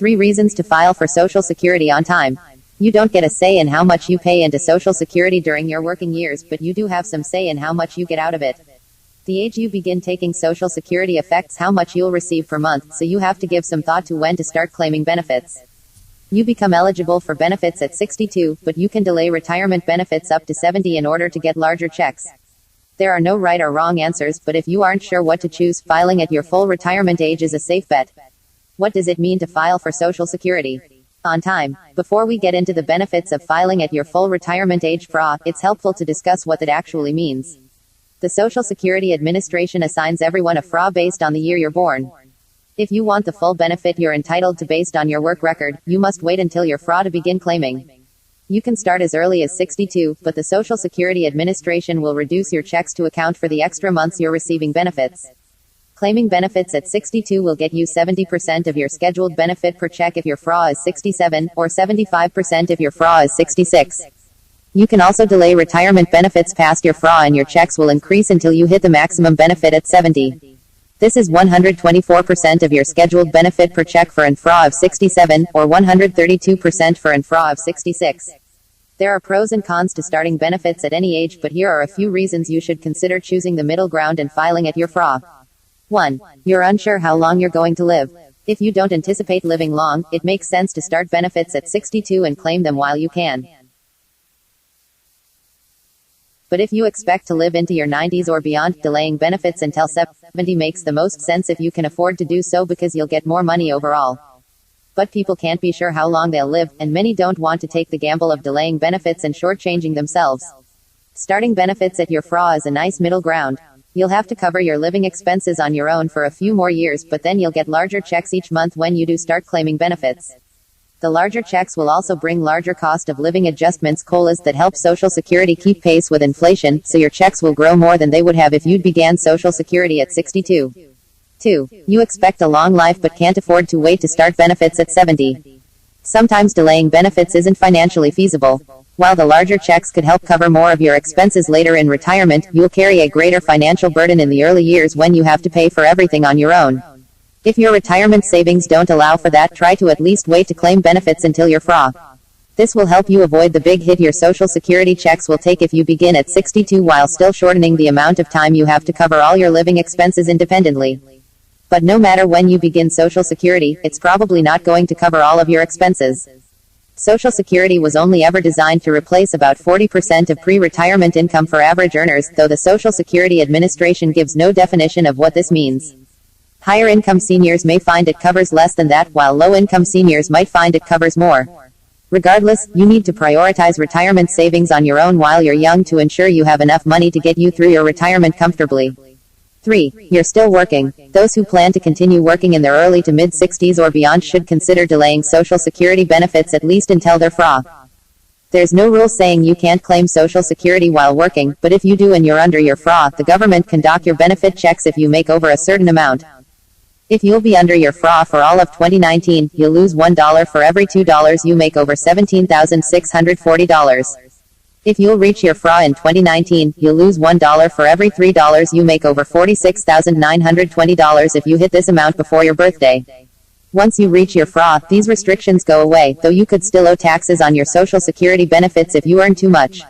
3 reasons to file for Social Security on time. You don't get a say in how much you pay into Social Security during your working years, but you do have some say in how much you get out of it. The age you begin taking Social Security affects how much you'll receive per month, so you have to give some thought to when to start claiming benefits. You become eligible for benefits at 62, but you can delay retirement benefits up to 70 in order to get larger checks. There are no right or wrong answers, but if you aren't sure what to choose, filing at your full retirement age is a safe bet. What does it mean to file for Social Security on time? Before we get into the benefits of filing at your full retirement age FRA, it's helpful to discuss what that actually means. The Social Security Administration assigns everyone a FRA based on the year you're born. If you want the full benefit you're entitled to based on your work record, you must wait until your FRA to begin claiming. You can start as early as 62, but the Social Security Administration will reduce your checks to account for the extra months you're receiving benefits. Claiming benefits at 62 will get you 70% of your scheduled benefit per check if your FRA is 67, or 75% if your FRA is 66. You can also delay retirement benefits past your FRA and your checks will increase until you hit the maximum benefit at 70. This is 124% of your scheduled benefit per check for an FRA of 67, or 132% for an FRA of 66. There are pros and cons to starting benefits at any age, but here are a few reasons you should consider choosing the middle ground and filing at your FRA. 1. You're unsure how long you're going to live. If you don't anticipate living long, it makes sense to start benefits at 62 and claim them while you can. But if you expect to live into your 90s or beyond, delaying benefits until 70 makes the most sense if you can afford to do so because you'll get more money overall. But people can't be sure how long they'll live, and many don't want to take the gamble of delaying benefits and shortchanging themselves. Starting benefits at your FRA is a nice middle ground. You'll have to cover your living expenses on your own for a few more years, but then you'll get larger checks each month when you do start claiming benefits. The larger checks will also bring larger cost of living adjustments (COLAs) that help Social Security keep pace with inflation, so your checks will grow more than they would have if you'd began Social Security at 62. 2. You expect a long life but can't afford to wait to start benefits at 70. Sometimes delaying benefits isn't financially feasible. While the larger checks could help cover more of your expenses later in retirement, you'll carry a greater financial burden in the early years when you have to pay for everything on your own. If your retirement savings don't allow for that, try to at least wait to claim benefits until your FRA. This will help you avoid the big hit your Social Security checks will take if you begin at 62 while still shortening the amount of time you have to cover all your living expenses independently. But no matter when you begin Social Security, it's probably not going to cover all of your expenses. Social Security was only ever designed to replace about 40% of pre-retirement income for average earners, though the Social Security Administration gives no definition of what this means. Higher income seniors may find it covers less than that, while low income seniors might find it covers more. Regardless, you need to prioritize retirement savings on your own while you're young to ensure you have enough money to get you through your retirement comfortably. 3. You're still working. Those who plan to continue working in their early to mid-60s or beyond should consider delaying Social Security benefits at least until their FRA. There's no rule saying you can't claim Social Security while working, but if you do and you're under your FRA, the government can dock your benefit checks if you make over a certain amount. If you'll be under your FRA for all of 2019, you'll lose $1 for every $2 you make over $17,640. If you'll reach your FRA in 2019, you'll lose $1 for every $3 you make over $46,920 if you hit this amount before your birthday. Once you reach your FRA, these restrictions go away, though you could still owe taxes on your Social Security benefits if you earn too much.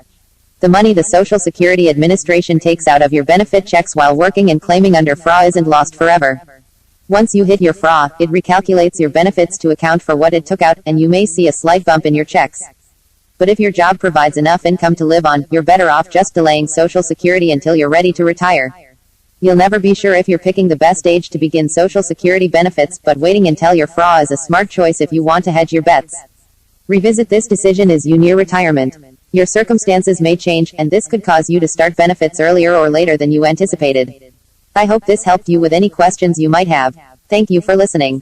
The money the Social Security Administration takes out of your benefit checks while working and claiming under FRA isn't lost forever. Once you hit your FRA, it recalculates your benefits to account for what it took out, and you may see a slight bump in your checks. But if your job provides enough income to live on, you're better off just delaying Social Security until you're ready to retire. You'll never be sure if you're picking the best age to begin Social Security benefits, but waiting until your FRA is a smart choice if you want to hedge your bets. Revisit this decision as you near retirement. Your circumstances may change, and this could cause you to start benefits earlier or later than you anticipated. I hope this helped you with any questions you might have. Thank you for listening.